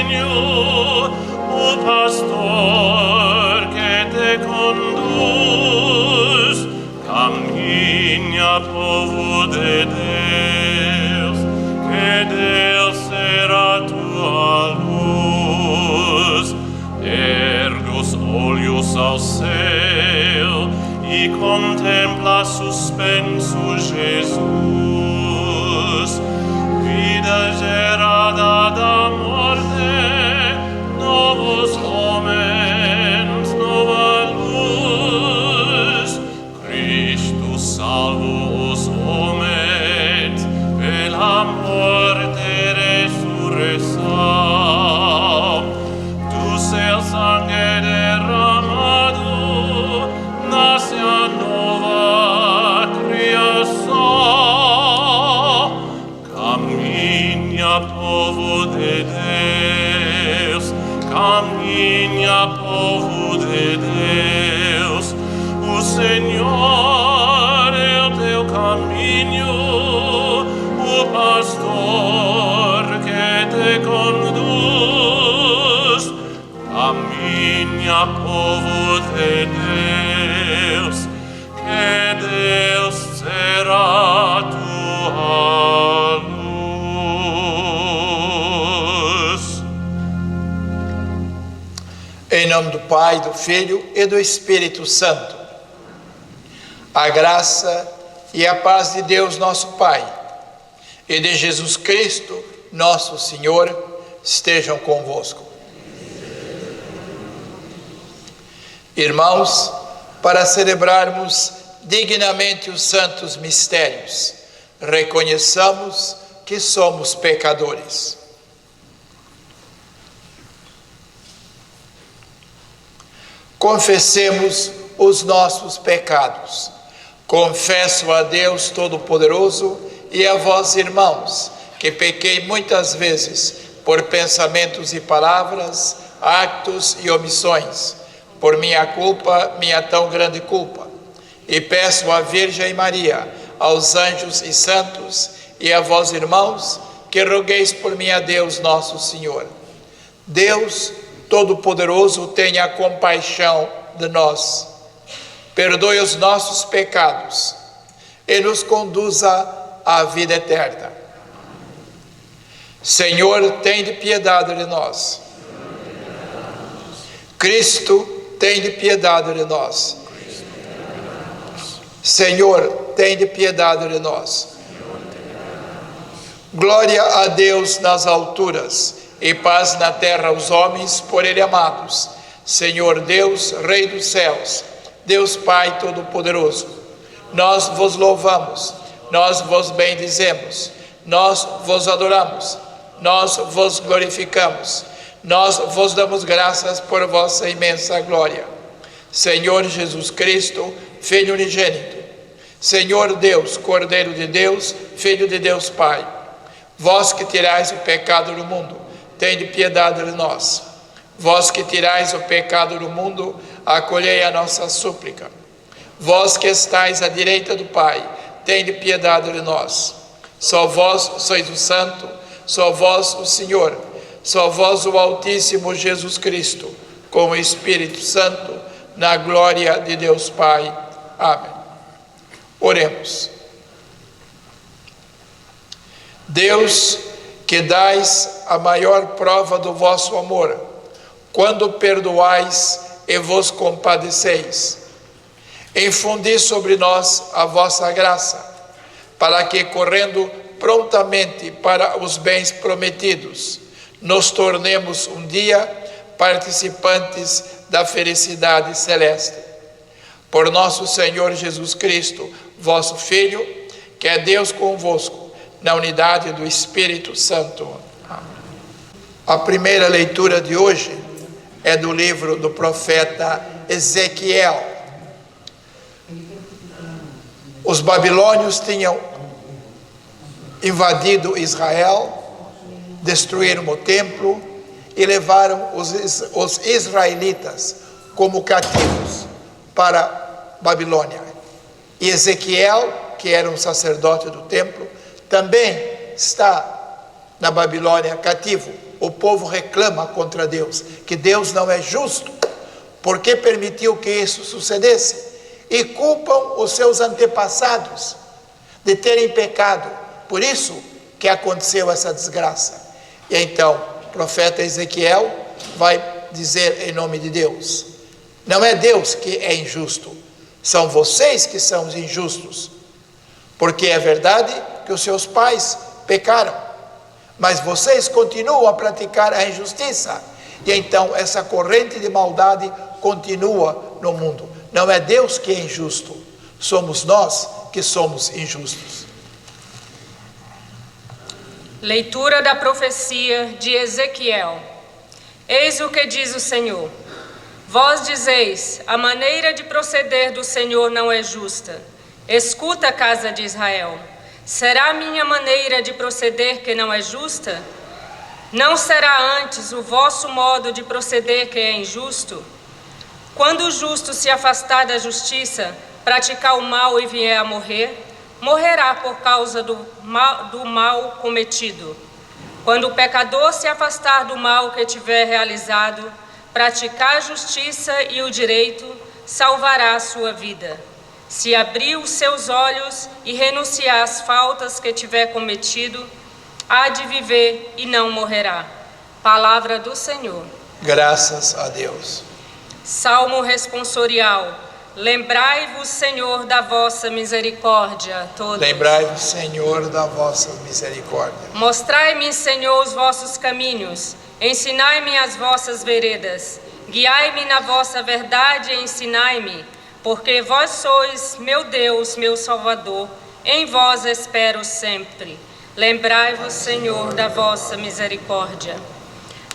caminho, o pastor que te conduz. Caminha, povo de Deus, que Deus será tua luz. Ergue os olhos ao céu e contempla suspenso Jesus. Vida gerada da morte, novos homens, nova luz. Cristo salvo os homens pela morte e ressurreição. Do seu sangue derramado nasce a nova criação. Caminha, povo de Deus, caminha, povo de Deus. O Senhor é o teu caminho, o pastor que te conduz. Caminha, povo de Deus, que Deus será tua luz. Em nome do Pai, do Filho e do Espírito Santo. A graça e a paz de Deus nosso Pai e de Jesus Cristo, nosso Senhor, estejam convosco. Irmãos, para celebrarmos dignamente os santos mistérios, reconheçamos que somos pecadores. Confessemos os nossos pecados. Confesso a Deus Todo-Poderoso e a vós, irmãos, que pequei muitas vezes por pensamentos e palavras, actos e omissões, por minha culpa, minha tão grande culpa. E peço à Virgem Maria, aos anjos e santos e a vós, irmãos, que rogueis por mim a Deus nosso Senhor. Deus Todo-Poderoso, tenha compaixão de nós, perdoe os nossos pecados e nos conduza à vida eterna. Senhor, tende piedade de nós. Cristo, tende piedade de nós. Senhor, tende piedade de nós. Glória a Deus nas alturas e paz na terra aos homens por Ele amados. Senhor Deus, Rei dos céus, Deus Pai Todo-Poderoso, nós vos louvamos, nós vos bendizemos, nós vos adoramos, nós vos glorificamos, nós vos damos graças por vossa imensa glória. Senhor Jesus Cristo, Filho unigênito, Senhor Deus, Cordeiro de Deus, Filho de Deus Pai, vós que tirais o pecado do mundo, tende piedade de nós. Vós que tirais o pecado do mundo, acolhei a nossa súplica. Vós que estais à direita do Pai, tende piedade de nós. Só vós sois o Santo, só vós o Senhor, só vós o Altíssimo Jesus Cristo, com o Espírito Santo, na glória de Deus Pai. Amém. Oremos. Deus, que dais a maior prova do vosso amor, quando perdoais e vos compadeceis, infundi sobre nós a vossa graça, para que, correndo prontamente para os bens prometidos, nos tornemos um dia participantes da felicidade celeste. Por nosso Senhor Jesus Cristo, vosso Filho, que é Deus convosco, na unidade do Espírito Santo. Amém. A primeira leitura de hoje é do livro do profeta Ezequiel. Os babilônios tinham invadido Israel, destruíram o templo e levaram os israelitas como cativos para Babilônia. E Ezequiel, que era um sacerdote do templo, também está na Babilônia cativo. O povo reclama contra Deus, que Deus não é justo, porque permitiu que isso sucedesse, e culpam os seus antepassados de terem pecado. Por isso que aconteceu essa desgraça. E então o profeta Ezequiel vai dizer em nome de Deus: não é Deus que é injusto, são vocês que são os injustos, porque é verdade que os seus pais pecaram, mas vocês continuam a praticar a injustiça, e então essa corrente de maldade continua no mundo. Não é Deus que é injusto, somos nós que somos injustos. Leitura da profecia de Ezequiel. Eis o que diz o Senhor: vós dizeis, a maneira de proceder do Senhor não é justa. Escuta, casa de Israel, será a minha maneira de proceder que não é justa? Não será antes o vosso modo de proceder que é injusto? Quando o justo se afastar da justiça, praticar o mal e vier a morrer, morrerá por causa do mal cometido. Quando o pecador se afastar do mal que tiver realizado, praticar a justiça e o direito, salvará a sua vida. Se abrir os seus olhos e renunciar às faltas que tiver cometido, há de viver e não morrerá. Palavra do Senhor. Graças a Deus. Salmo responsorial. Lembrai-vos, Senhor, da vossa misericórdia, todos. Lembrai-vos, Senhor, da vossa misericórdia. Mostrai-me, Senhor, os vossos caminhos, ensinai-me as vossas veredas, guiai-me na vossa verdade e ensinai-me, porque vós sois meu Deus, meu Salvador, em vós espero sempre. Lembrai-vos, Senhor, da vossa misericórdia.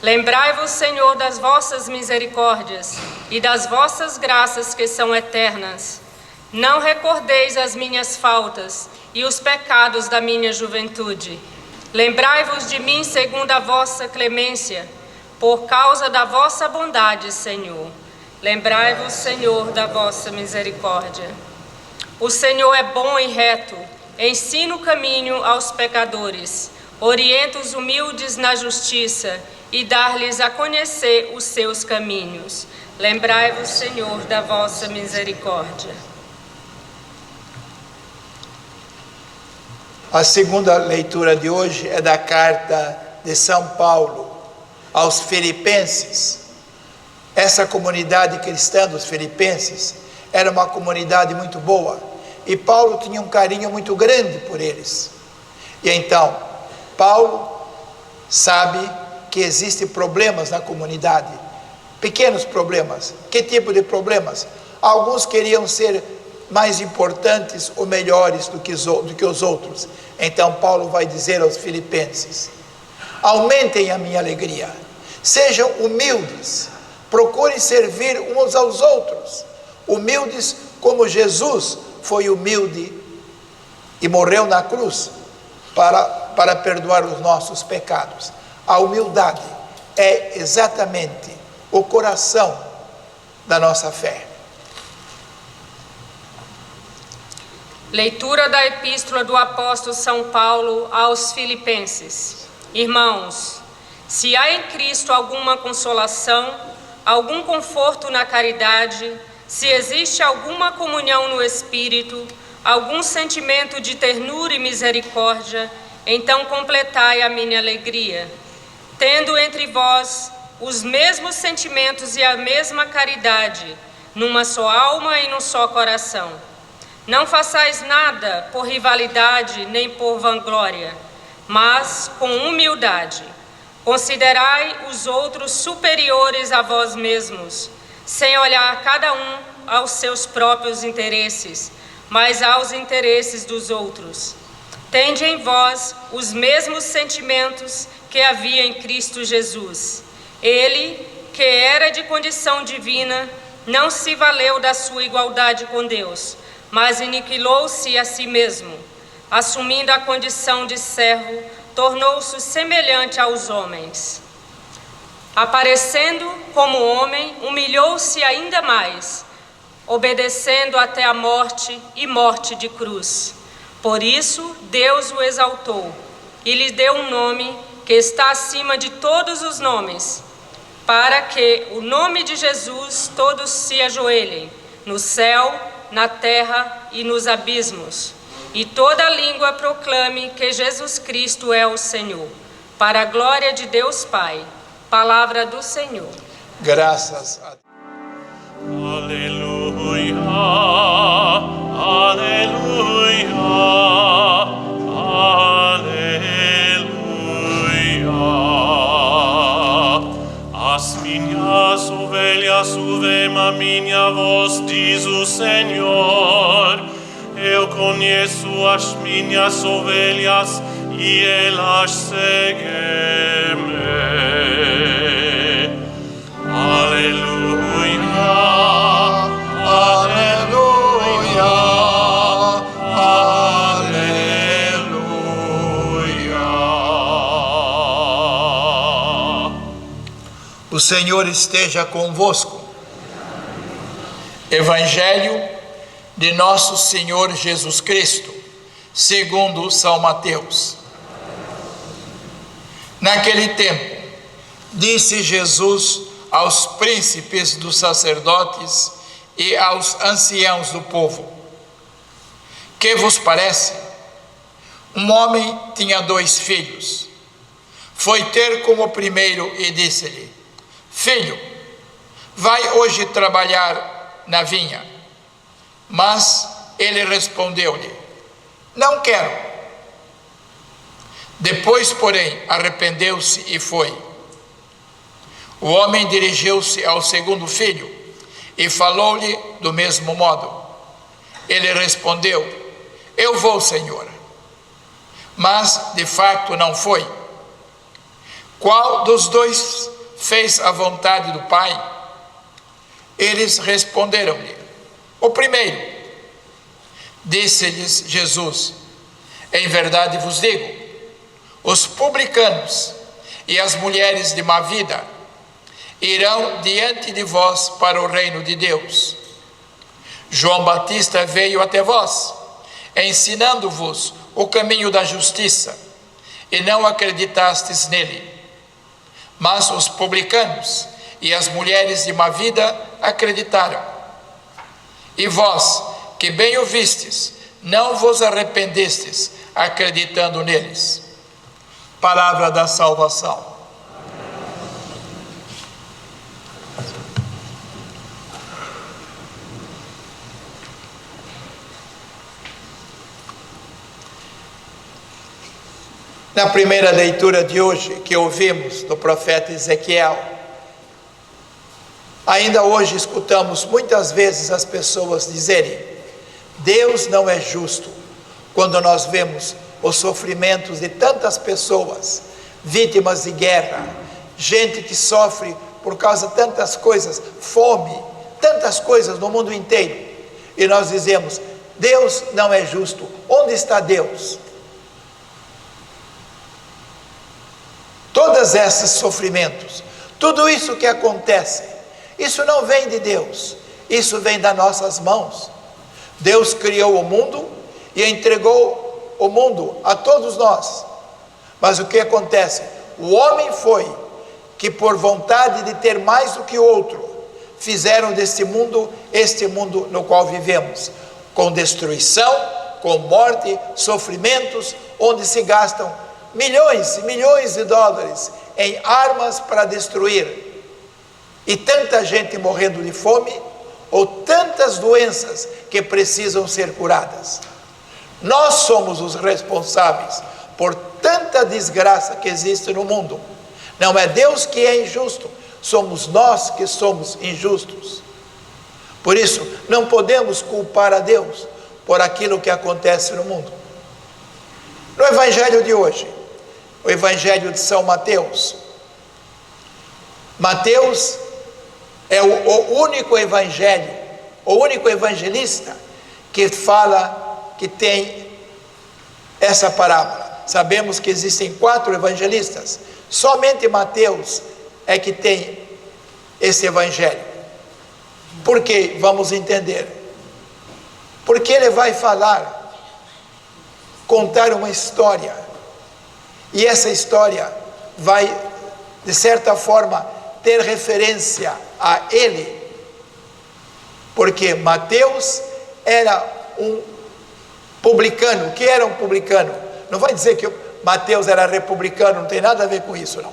Lembrai-vos, Senhor, das vossas misericórdias e das vossas graças que são eternas. Não recordeis as minhas faltas e os pecados da minha juventude. Lembrai-vos de mim segundo a vossa clemência, por causa da vossa bondade, Senhor. Lembrai-vos, Senhor, da vossa misericórdia. O Senhor é bom e reto, ensina o caminho aos pecadores, orienta os humildes na justiça e dar-lhes a conhecer os seus caminhos. Lembrai-vos, Senhor, da vossa misericórdia. A segunda leitura de hoje é da carta de São Paulo aos Filipenses. Essa comunidade cristã dos Filipenses era uma comunidade muito boa, e Paulo tinha um carinho muito grande por eles. E então, Paulo sabe que existem problemas na comunidade, pequenos problemas. Que tipo de problemas? Alguns queriam ser mais importantes ou melhores do que os outros. Então Paulo vai dizer aos filipenses: aumentem a minha alegria, sejam humildes, procurem servir uns aos outros, humildes como Jesus foi humilde e morreu na cruz para perdoar os nossos pecados. A humildade é exatamente o coração da nossa fé. Leitura da Epístola do Apóstolo São Paulo aos Filipenses. Irmãos, se há em Cristo alguma consolação, algum conforto na caridade, se existe alguma comunhão no Espírito, algum sentimento de ternura e misericórdia, então completai a minha alegria, tendo entre vós os mesmos sentimentos e a mesma caridade, numa só alma e num só coração. Não façais nada por rivalidade nem por vanglória, mas com humildade. Considerai os outros superiores a vós mesmos, sem olhar cada um aos seus próprios interesses, mas aos interesses dos outros. Tende em vós os mesmos sentimentos que havia em Cristo Jesus. Ele, que era de condição divina, não se valeu da sua igualdade com Deus, mas aniquilou-se a si mesmo, assumindo a condição de servo, tornou-se semelhante aos homens. Aparecendo como homem, humilhou-se ainda mais, obedecendo até a morte e morte de cruz. Por isso, Deus o exaltou e lhe deu um nome que está acima de todos os nomes, para que o nome de Jesus todos se ajoelhem, no céu, na terra e nos abismos, e toda língua proclame que Jesus Cristo é o Senhor, para a glória de Deus Pai. Palavra do Senhor. Graças a Deus. Aleluia, aleluia, aleluia. As minhas ovelhas ouvem a minha voz, diz o Senhor. Eu conheço as minhas ovelhas e elas seguem-me. Aleluia, aleluia, aleluia. O Senhor esteja convosco. Evangelho de nosso Senhor Jesus Cristo, segundo São Mateus. Naquele tempo, disse Jesus aos príncipes dos sacerdotes e aos anciãos do povo: que vos parece? Um homem tinha 2 filhos. Foi ter com o primeiro e disse-lhe: filho, vai hoje trabalhar na vinha. Mas ele respondeu-lhe: não quero. Depois, porém, arrependeu-se e foi. O homem dirigiu-se ao segundo filho e falou-lhe do mesmo modo. Ele respondeu: eu vou, Senhor. Mas, de facto, não foi. Qual dos 2 fez a vontade do Pai? Eles responderam-lhe: o primeiro. Disse-lhes Jesus: em verdade vos digo, os publicanos e as mulheres de má vida irão diante de vós para o reino de Deus. João Batista veio até vós, ensinando-vos o caminho da justiça, e não acreditastes nele. Mas os publicanos e as mulheres de má vida acreditaram. E vós, que bem ouvistes, não vos arrependestes, acreditando neles. Palavra da salvação. Na primeira leitura de hoje, que ouvimos do profeta Ezequiel, ainda hoje escutamos muitas vezes as pessoas dizerem: Deus não é justo, quando nós vemos os sofrimentos de tantas pessoas, vítimas de guerra, gente que sofre por causa de tantas coisas, fome, tantas coisas no mundo inteiro, e nós dizemos: Deus não é justo. Onde está Deus? Todos esses sofrimentos, tudo isso que acontece, isso não vem de Deus, isso vem das nossas mãos. Deus criou o mundo e entregou o mundo a todos nós. Mas o que acontece? O homem foi que, por vontade de ter mais do que outro, fizeram deste mundo este mundo no qual vivemos, com destruição, com morte, sofrimentos, onde se gastam milhões e milhões de dólares em armas para destruir, e tanta gente morrendo de fome, ou tantas doenças que precisam ser curadas. Nós somos os responsáveis por tanta desgraça que existe no mundo. Não é Deus que é injusto, somos nós que somos injustos. Por isso, não podemos culpar a Deus por aquilo que acontece no mundo. No Evangelho de hoje, o Evangelho de São Mateus, Mateus é o único evangelho, o único evangelista que fala, que tem essa parábola. Sabemos que existem 4 evangelistas, somente Mateus é que tem esse evangelho. Por quê? Vamos entender. Porque ele vai falar, contar uma história, e essa história vai, de certa forma, ter referência a ele, porque Mateus era um publicano. O que era um publicano? Não vai dizer que Mateus era republicano, não tem nada a ver com isso, não.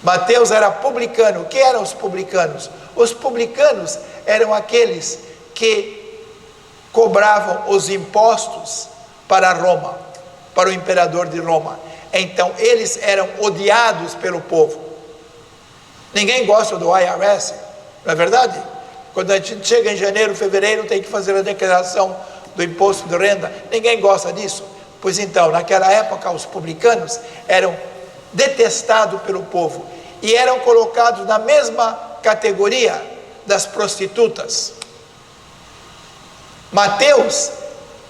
Mateus era publicano. O que eram os publicanos? Os publicanos eram aqueles que cobravam os impostos para Roma, para o imperador de Roma. Então eles eram odiados pelo povo. Ninguém gosta do IRS, não é verdade? Quando a gente chega em janeiro, fevereiro, tem que fazer a declaração do imposto de renda. Ninguém gosta disso. Pois então, naquela época, os publicanos eram detestados pelo povo e eram colocados na mesma categoria das prostitutas. Mateus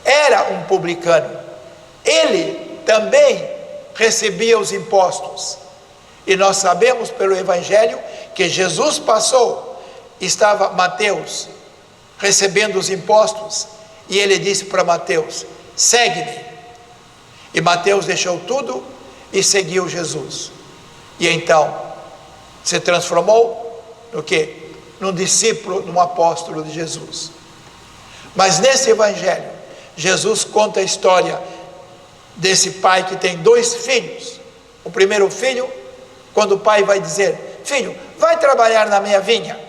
era um publicano. Ele também recebia os impostos. E nós sabemos pelo Evangelho que Jesus passou, estava Mateus recebendo os impostos, e ele disse para Mateus: segue-me. E Mateus deixou tudo e seguiu Jesus. E então se transformou no quê? Num discípulo, num apóstolo de Jesus. Mas nesse Evangelho, Jesus conta a história desse pai que tem 2 filhos. O primeiro filho, quando o pai vai dizer: filho, vai trabalhar na minha vinha.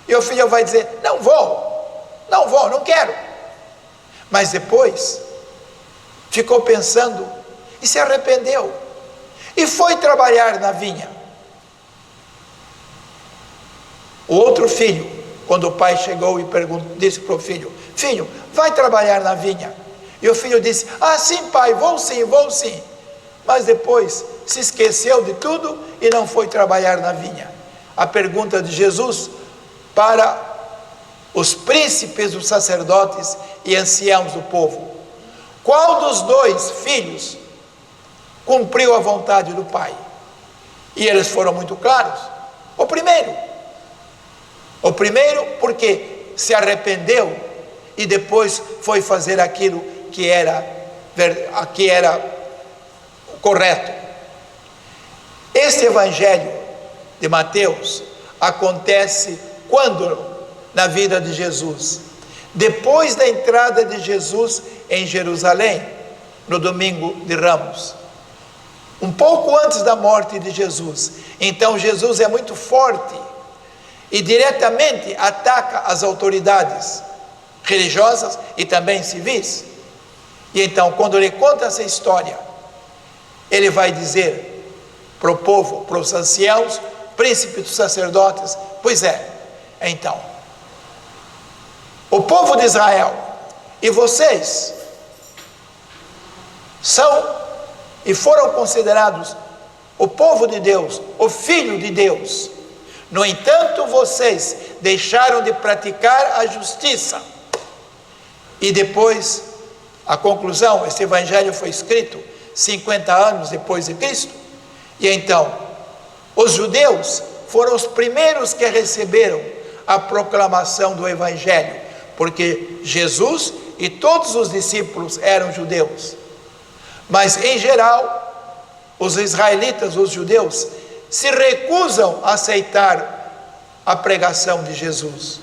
E o filho vai dizer: não vou, não quero. Mas depois ficou pensando e se arrependeu e foi trabalhar na vinha. O outro filho, quando o pai chegou e disse para o filho: filho, vai trabalhar na vinha. E o filho disse: ah, sim, pai, vou sim. Mas depois se esqueceu de tudo e não foi trabalhar na vinha. A pergunta de Jesus para os príncipes, os sacerdotes e anciãos do povo: qual dos 2 filhos cumpriu a vontade do pai? E eles foram muito claros: o primeiro, porque se arrependeu e depois foi fazer aquilo que era correto. Este Evangelho de Mateus acontece quando? Na vida de Jesus, depois da entrada de Jesus em Jerusalém, no domingo de Ramos, um pouco antes da morte de Jesus. Então Jesus é muito forte e diretamente ataca as autoridades religiosas e também civis. E então, quando ele conta essa história, ele vai dizer para o povo, para os anciãos, príncipes dos sacerdotes: pois é, então, o povo de Israel e vocês são e foram considerados o povo de Deus, o filho de Deus. No entanto, vocês deixaram de praticar a justiça. E depois, a conclusão: este Evangelho foi escrito 50 anos depois de Cristo. E então, os judeus foram os primeiros que receberam a proclamação do Evangelho, porque Jesus e todos os discípulos eram judeus. Mas em geral, os israelitas, os judeus, se recusam a aceitar a pregação de Jesus,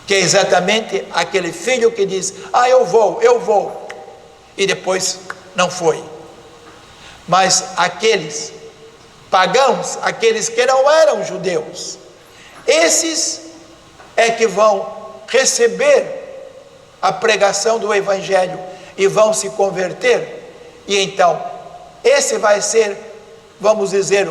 que é exatamente aquele filho que diz: ah, eu vou, e depois não foi. Mas aqueles pagãos, aqueles que não eram judeus, esses é que vão receber a pregação do Evangelho e vão se converter. E então, esse vai ser, vamos dizer,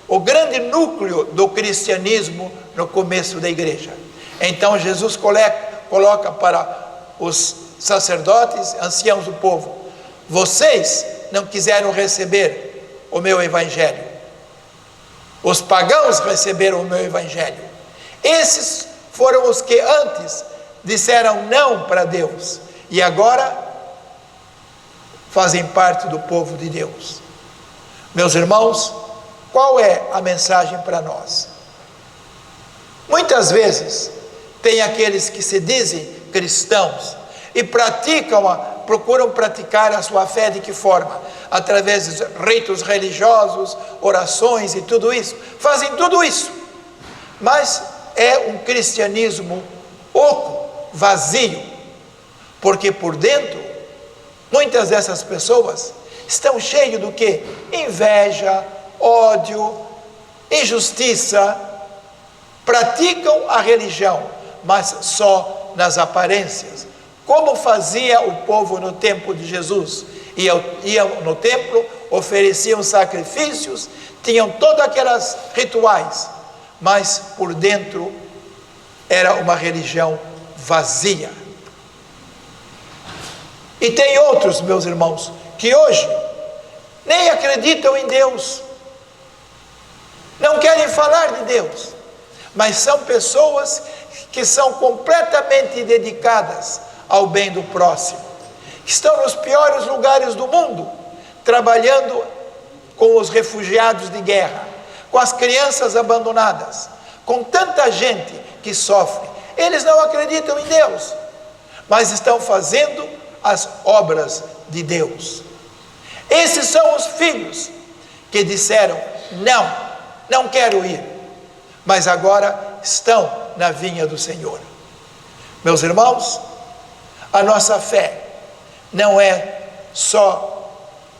o grande núcleo do cristianismo no começo da igreja. Então Jesus coloca para os sacerdotes, anciãos do povo: vocês não quiseram receber o meu Evangelho. Os pagãos receberam o meu Evangelho. Esses foram os que antes disseram não para Deus e agora fazem parte do povo de Deus. Meus irmãos, qual é a mensagem para nós? Muitas vezes tem aqueles que se dizem cristãos e praticam procuram praticar a sua fé de que forma? Através de ritos religiosos, orações e tudo isso. Fazem tudo isso, mas é um cristianismo oco, vazio, porque por dentro, muitas dessas pessoas estão cheias do quê? Inveja, ódio, injustiça. Praticam a religião, mas só nas aparências. Como fazia o povo no tempo de Jesus? Iam no templo, ofereciam sacrifícios, tinham todos aqueles rituais, mas por dentro era uma religião vazia. E tem outros, meus irmãos, que hoje nem acreditam em Deus, não querem falar de Deus, mas são pessoas que são completamente dedicadas ao bem do próximo. Estão nos piores lugares do mundo, trabalhando com os refugiados de guerra, com as crianças abandonadas, com tanta gente que sofre. Eles não acreditam em Deus, mas estão fazendo as obras de Deus. Esses são os filhos que disseram: não quero ir, mas agora estão na vinha do Senhor. Meus irmãos, a nossa fé não é só,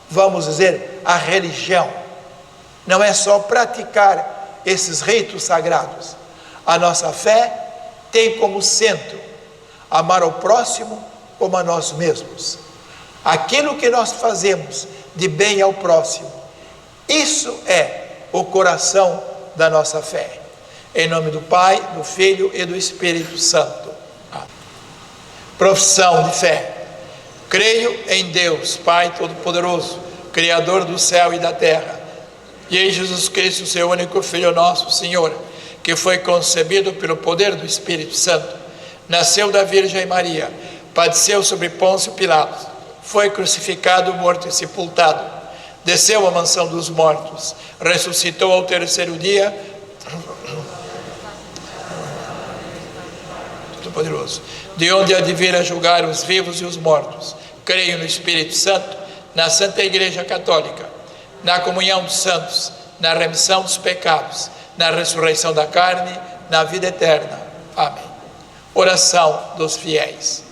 vamos dizer, a religião, não é só praticar esses ritos sagrados. A nossa fé tem como centro amar ao próximo como a nós mesmos. Aquilo que nós fazemos de bem ao próximo, isso é o coração da nossa fé. Em nome do Pai, do Filho e do Espírito Santo. Amém. Profissão de fé. Creio em Deus, Pai Todo-Poderoso, Criador do céu e da terra, e em Jesus Cristo, seu único Filho, nosso Senhor, que foi concebido pelo poder do Espírito Santo, nasceu da Virgem Maria, padeceu sobre Pôncio Pilatos, foi crucificado, morto e sepultado, desceu à mansão dos mortos, ressuscitou ao terceiro dia, Todo-Poderoso, de onde há de vir a julgar os vivos e os mortos. Creio no Espírito Santo, na Santa Igreja Católica, na comunhão dos santos, na remissão dos pecados, na ressurreição da carne, na vida eterna. Amém. Oração dos fiéis.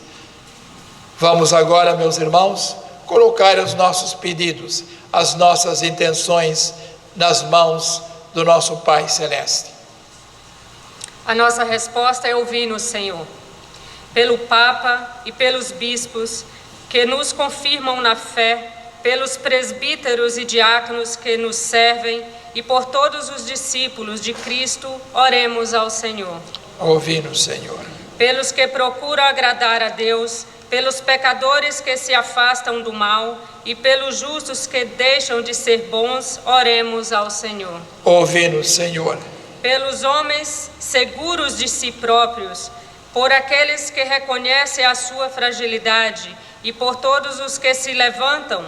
Vamos agora, meus irmãos, colocar os nossos pedidos, as nossas intenções nas mãos do nosso Pai Celeste. A nossa resposta é ouvir-nos, Senhor, pelo Papa e pelos bispos que nos confirmam na fé, pelos presbíteros e diáconos que nos servem e por todos os discípulos de Cristo, oremos ao Senhor. Ouvi-nos, Senhor. Pelos que procuram agradar a Deus, pelos pecadores que se afastam do mal e pelos justos que deixam de ser bons, oremos ao Senhor. Ouvi-nos, Senhor. Pelos homens seguros de si próprios, por aqueles que reconhecem a sua fragilidade e por todos os que se levantam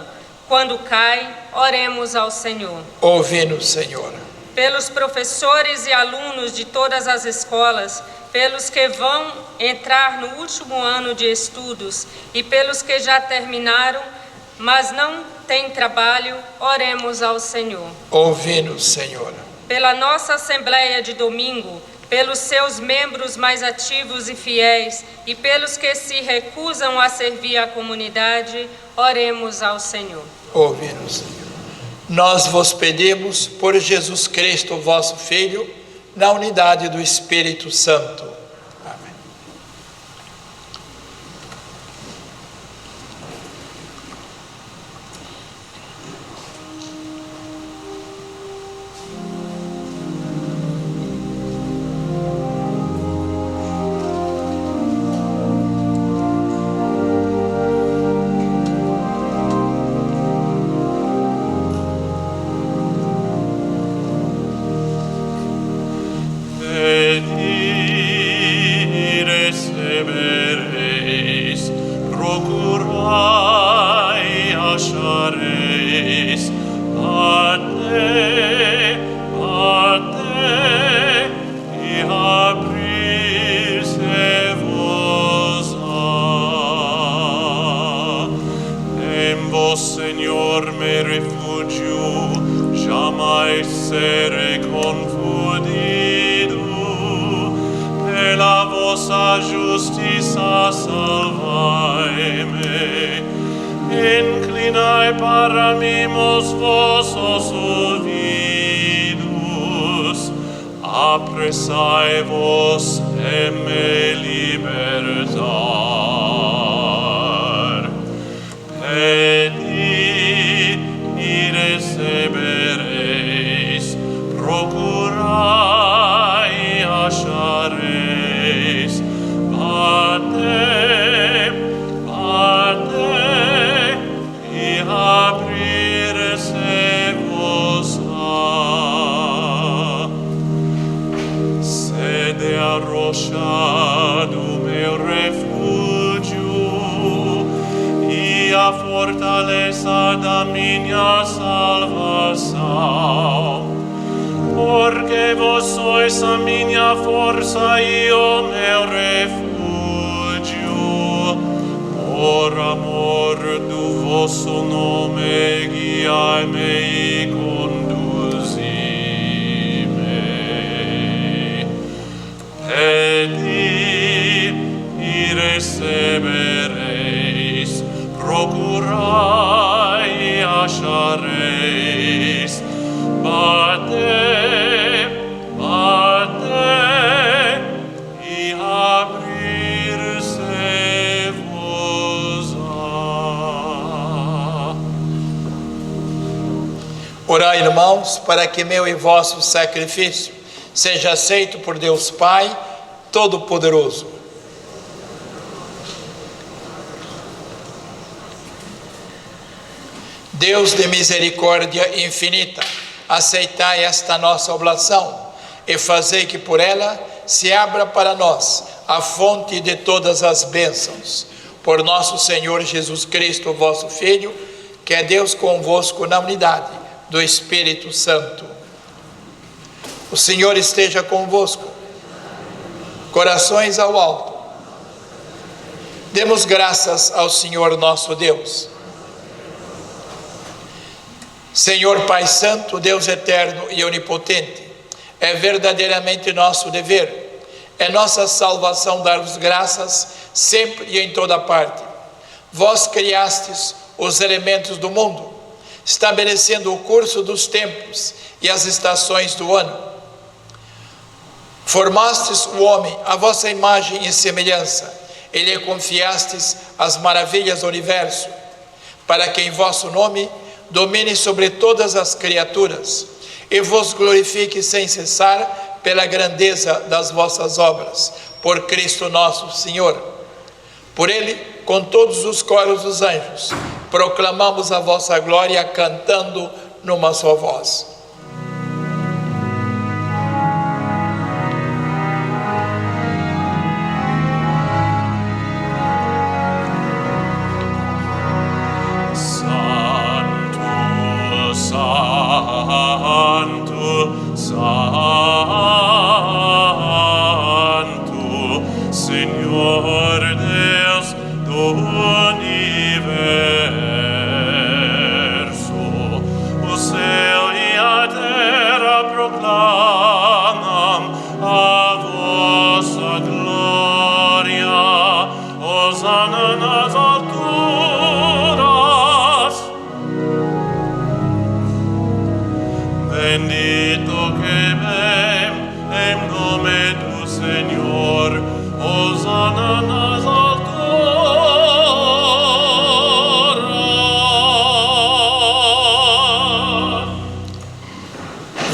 quando caem, oremos ao Senhor. Ouvi-nos, Senhor. Pelos professores e alunos de todas as escolas, pelos que vão entrar no último ano de estudos e pelos que já terminaram, mas não têm trabalho, oremos ao Senhor. Ouvi-nos, Senhor. Pela nossa Assembleia de domingo, pelos seus membros mais ativos e fiéis e pelos que se recusam a servir a comunidade, oremos ao Senhor. Ouvi-nos, Senhor. Nós vos pedimos por Jesus Cristo, vosso Filho, na unidade do Espírito Santo. Amém. Veni, essere confundido pela vossa justiça salvai-me. Inclinai para mim os vossos ouvidos, apressai-vos e me libertar. Pedi e recebereis, procurai e achareis, bate, bate e abrir-se-vos-á. Sede a rocha do meu refúgio e a fortaleza da minha salvação, porque vós sois a minha força e o meu refúgio. Por amor do vosso nome, guiai-me e conduzi-me. Pedi e recebereis, procurai e achareis, bate, bate e abrir-se-vos-á. Orai, irmãos, para que meu e vosso sacrifício seja aceito por Deus Pai Todo-Poderoso. Deus de misericórdia infinita, aceitai esta nossa oblação e fazei que por ela se abra para nós a fonte de todas as bênçãos. Por nosso Senhor Jesus Cristo, vosso Filho, que é Deus convosco na unidade do Espírito Santo. O Senhor esteja convosco. Corações ao alto. Demos graças ao Senhor nosso Deus. Senhor Pai Santo, Deus eterno e onipotente, é verdadeiramente nosso dever, é nossa salvação dar-vos graças sempre e em toda parte. Vós criastes os elementos do mundo, estabelecendo o curso dos tempos e as estações do ano. Formastes o homem à vossa imagem e semelhança, e lhe confiastes as maravilhas do universo, para que em vosso nome domine sobre todas as criaturas, e vos glorifique sem cessar pela grandeza das vossas obras, por Cristo nosso Senhor. Por ele, com todos os coros dos anjos, proclamamos a vossa glória, cantando numa só voz.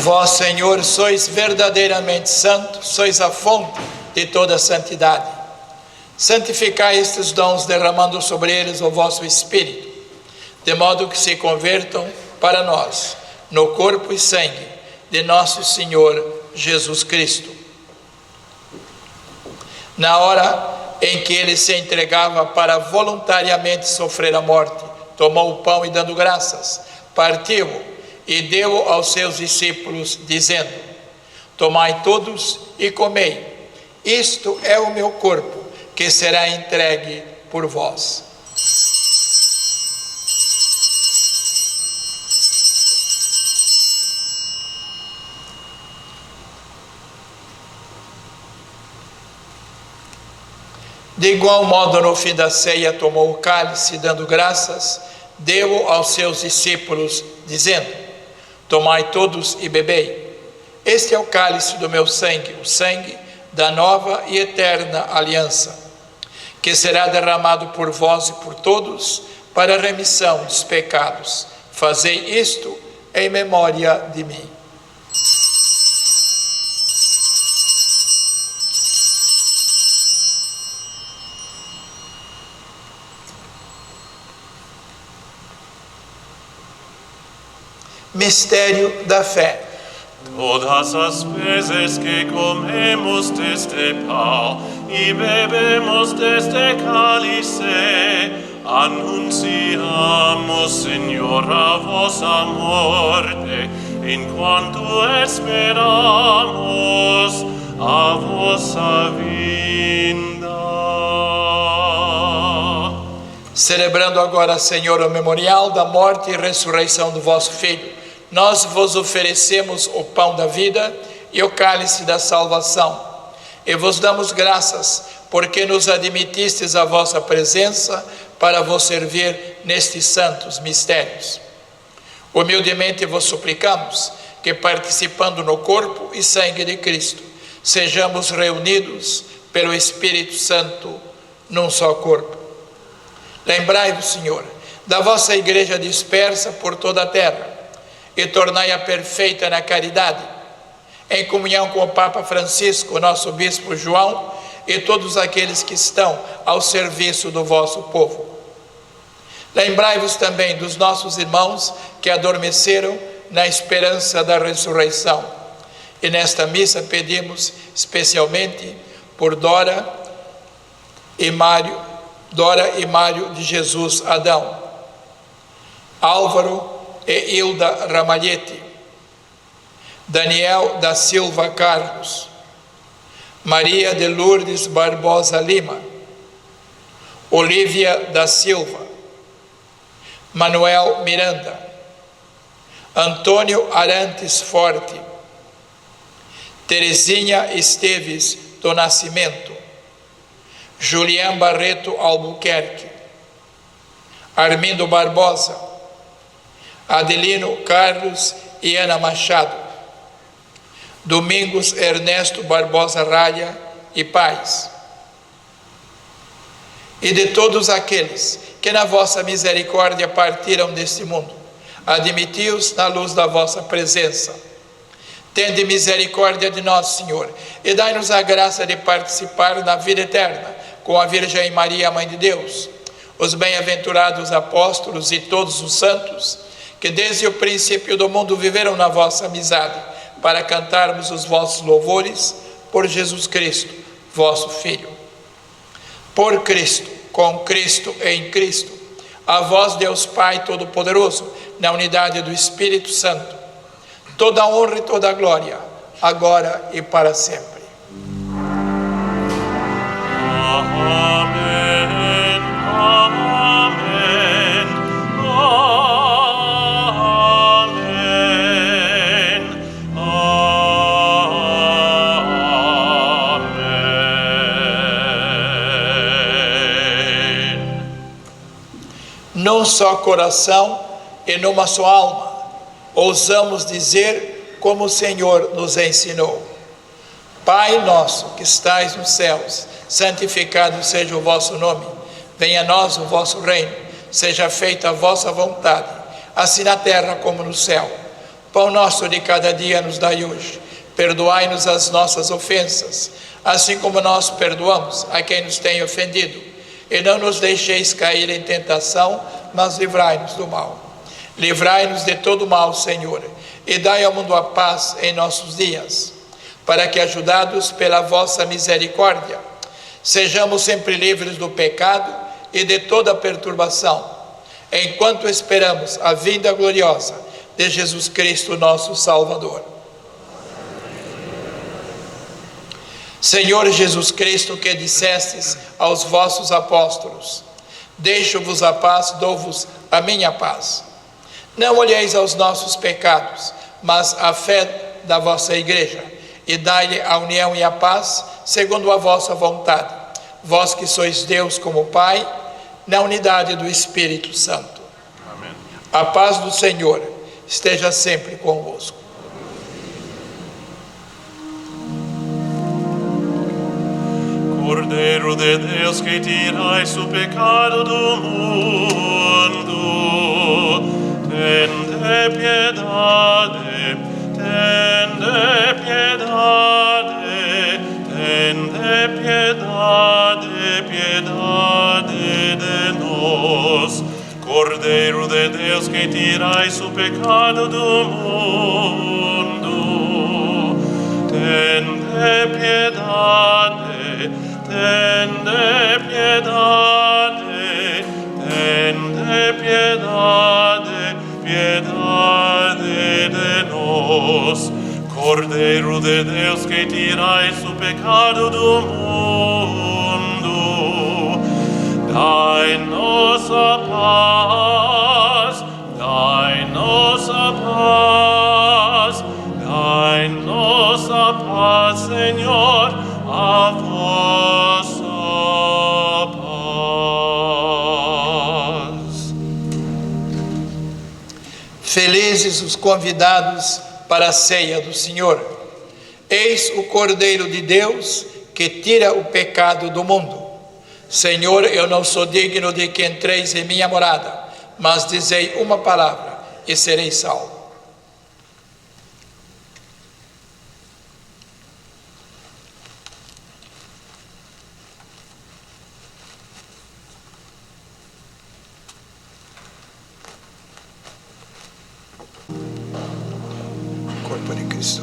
Vós, Senhor, sois verdadeiramente santo, sois a fonte de toda santidade. Santificai estes dons, derramando sobre eles o vosso Espírito, de modo que se convertam para nós no corpo e sangue de nosso Senhor Jesus Cristo. Na hora em que ele se entregava para voluntariamente sofrer a morte, tomou o pão e, dando graças, partiu e deu aos seus discípulos, dizendo: tomai todos e comei, isto é o meu corpo, que será entregue por vós. De igual modo, no fim da ceia, tomou o cálice, dando graças, deu-o aos seus discípulos, dizendo: tomai todos e bebei. Este é o cálice do meu sangue, o sangue da nova e eterna aliança, que será derramado por vós e por todos para a remissão dos pecados. Fazei isto em memória de mim. Mistério da fé. Todas as vezes que comemos deste pão e bebemos deste cálice, anunciamos, Senhor, a vossa morte, enquanto esperamos a vossa vinda. Celebrando agora, Senhor, o memorial da morte e ressurreição do vosso Filho, nós vos oferecemos o pão da vida e o cálice da salvação, e vos damos graças, porque nos admitistes a vossa presença para vos servir nestes santos mistérios. Humildemente vos suplicamos que, participando no corpo e sangue de Cristo, sejamos reunidos pelo Espírito Santo num só corpo. Lembrai-vos, Senhor, da vossa igreja dispersa por toda a terra, e tornai-a perfeita na caridade, em comunhão com o Papa Francisco, nosso Bispo João, e todos aqueles que estão ao serviço do vosso povo. Lembrai-vos também dos nossos irmãos que adormeceram na esperança da ressurreição. E nesta missa pedimos especialmente por Dora e Mário de Jesus Adão, Álvaro e Hilda Ramalhete, Daniel da Silva Carlos, Maria de Lourdes Barbosa Lima, Olívia da Silva, Manuel Miranda, Antônio Arantes Forte, Terezinha Esteves do Nascimento, Julián Barreto Albuquerque, Armindo Barbosa, Adelino Carlos e Ana Machado, Domingos Ernesto Barbosa Ralha e Paz, e de todos aqueles que na vossa misericórdia partiram deste mundo, admiti-os na luz da vossa presença. Tende misericórdia de nós, Senhor, e dai-nos a graça de participar na vida eterna com a Virgem Maria, Mãe de Deus, os bem-aventurados apóstolos e todos os santos, que desde o princípio do mundo viveram na vossa amizade, para cantarmos os vossos louvores por Jesus Cristo, vosso Filho. Por Cristo, com Cristo e em Cristo, a vós, Deus Pai Todo-Poderoso, na unidade do Espírito Santo, toda a honra e toda a glória, agora e para sempre. Amém, amém, amém, amém. Num só coração e numa só alma, ousamos dizer como o Senhor nos ensinou: Pai nosso que estais nos céus, santificado seja o vosso nome. Venha a nós o vosso reino. Seja feita a vossa vontade, assim na terra como no céu. Pão nosso de cada dia nos dai hoje. Perdoai-nos as nossas ofensas, assim como nós perdoamos a quem nos tem ofendido. E não nos deixeis cair em tentação, mas livrai-nos do mal. Livrai-nos de todo mal, Senhor, e dai ao mundo a paz em nossos dias, para que, ajudados pela vossa misericórdia, sejamos sempre livres do pecado e de toda perturbação, enquanto esperamos a vinda gloriosa de Jesus Cristo, nosso Salvador. Senhor Jesus Cristo, que dissestes aos vossos apóstolos: deixo-vos a paz, dou-vos a minha paz. Não olheis aos nossos pecados, mas à fé da vossa igreja, e dai-lhe a união e a paz, segundo a vossa vontade, vós que sois Deus como Pai, na unidade do Espírito Santo. Amém. A paz do Senhor esteja sempre convosco. Cordeiro de Deus, que tirais o pecado do mundo, tende piedade, tende piedade, tende piedade, piedade de nós. Cordeiro de Deus, que tirais o pecado do mundo, tende piedade, tende piedade, tende piedade, piedade de nós. Cordeiro de Deus, que tirais o pecado do mundo, dai-nos a paz, dai-nos a paz, dai-nos a paz, Senhor, a vossa paz. Felizes os convidados para a ceia do Senhor. Eis o Cordeiro de Deus que tira o pecado do mundo. Senhor, eu não sou digno de que entreis em minha morada, mas dizei uma palavra e serei salvo. Corpo de Cristo.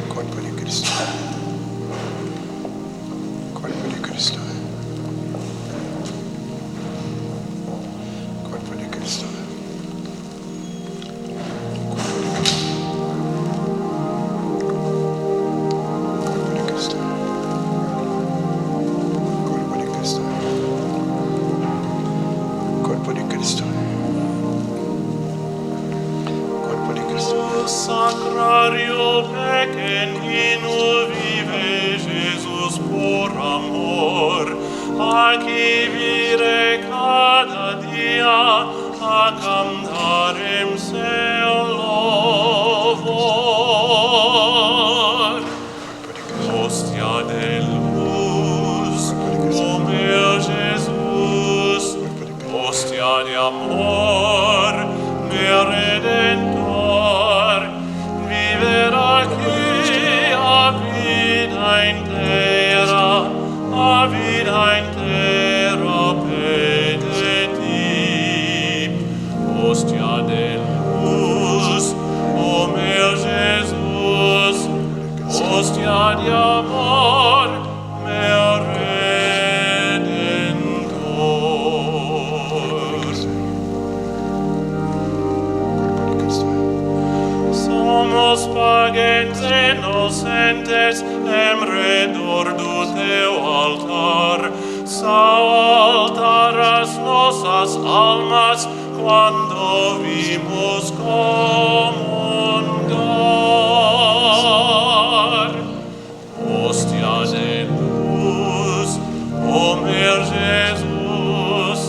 Corpo de Cristo. Corpo de Cristo. Corpo de Cristo. Corpo de Cristo. Corpo de Cristo. Corpo de Cristo. Corpo de Cristo. O sacrario pequenino vive Jesus por amor, a chi vire cada dia a cantarem seu louvor. Hostia de luz, o meu Jesus, hostia de amor, meu Redentor, viver aqui a vida inteira pede ti. Hostia de luz, o meu Jesus, hostia de amor, meu Redentor. Somos pagans inocentes em redor do teu altar. Saltarás nossas almas quando vimos comungar. Hostia de luz, o meu Jesus,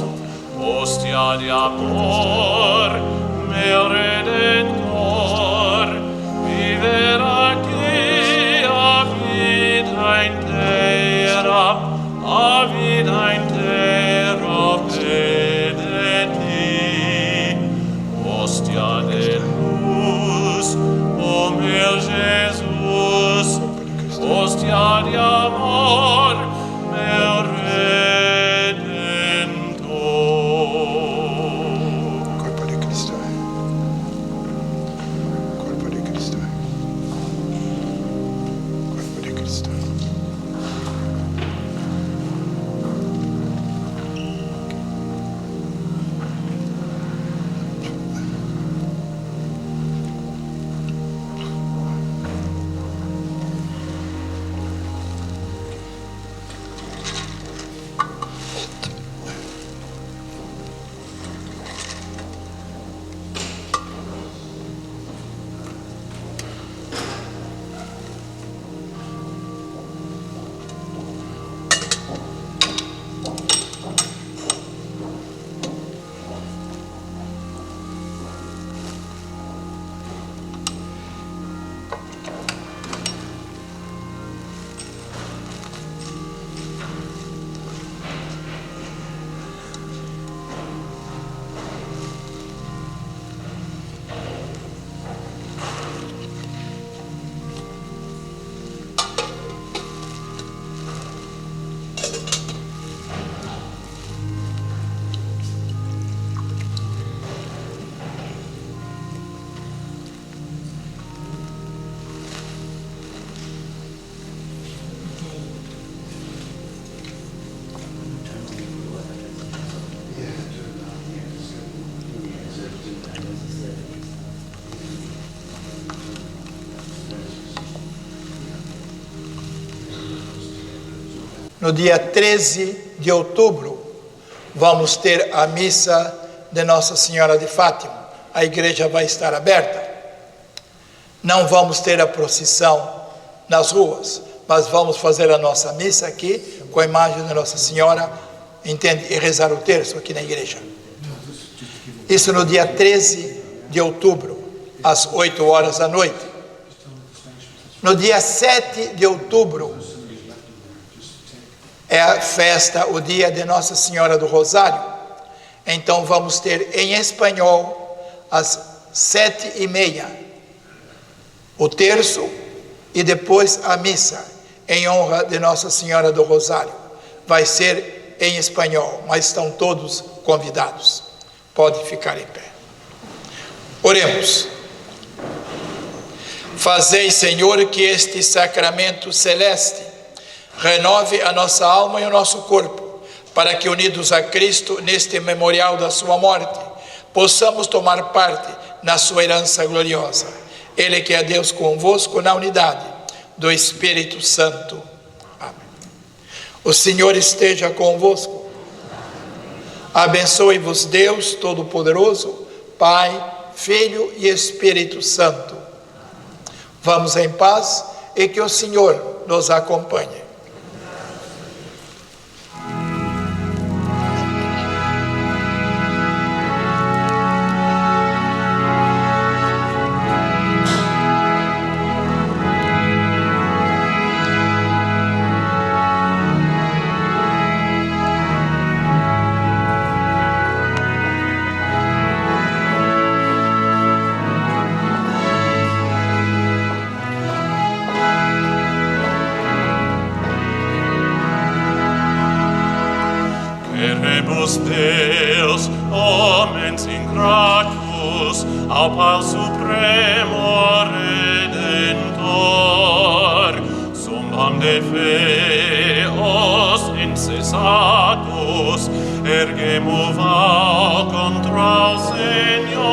hostia de amor, meu Redentor, viver aqui a vida inteira pede ti. Hostia de luz, o meu Jesus, hostia de amor, meu Redentor. Corpo de No dia 13 de outubro, vamos ter a missa de Nossa Senhora de Fátima. A igreja vai estar aberta. Não vamos ter a procissão nas ruas, mas vamos fazer a nossa missa aqui, com a imagem de Nossa Senhora, entende? E rezar o terço aqui na igreja. Isso no dia 13 de outubro, às 8 horas da noite. No dia 7 de outubro, é a festa, o dia de Nossa Senhora do Rosário. Então vamos ter em espanhol, às 7h30, o terço e depois a missa, em honra de Nossa Senhora do Rosário. Vai ser em espanhol, mas estão todos convidados. Pode ficar em pé. Oremos. Fazei, Senhor, que este sacramento celeste renove a nossa alma e o nosso corpo, para que, unidos a Cristo neste memorial da sua morte, possamos tomar parte na sua herança gloriosa. Ele que é Deus convosco na unidade do Espírito Santo. Amém. O Senhor esteja convosco. Abençoe-vos Deus Todo-Poderoso, Pai, Filho e Espírito Santo. Vamos em paz e que o Senhor nos acompanhe. Queremos Deus, homens ingratos, ao Pai Supremo Redentor, zumbam de fe os incesados, ergemo vau contra o Senhor,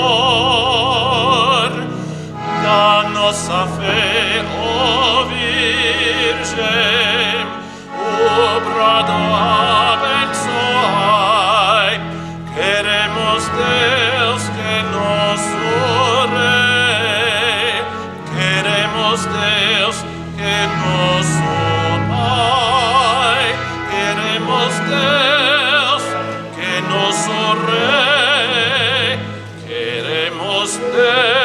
da nossa fé, ó Virgem, obra da abençoai. Queremos Deus que nosso Rei, queremos Deus que nosso Pai, queremos Deus que nosso Rei, queremos Deus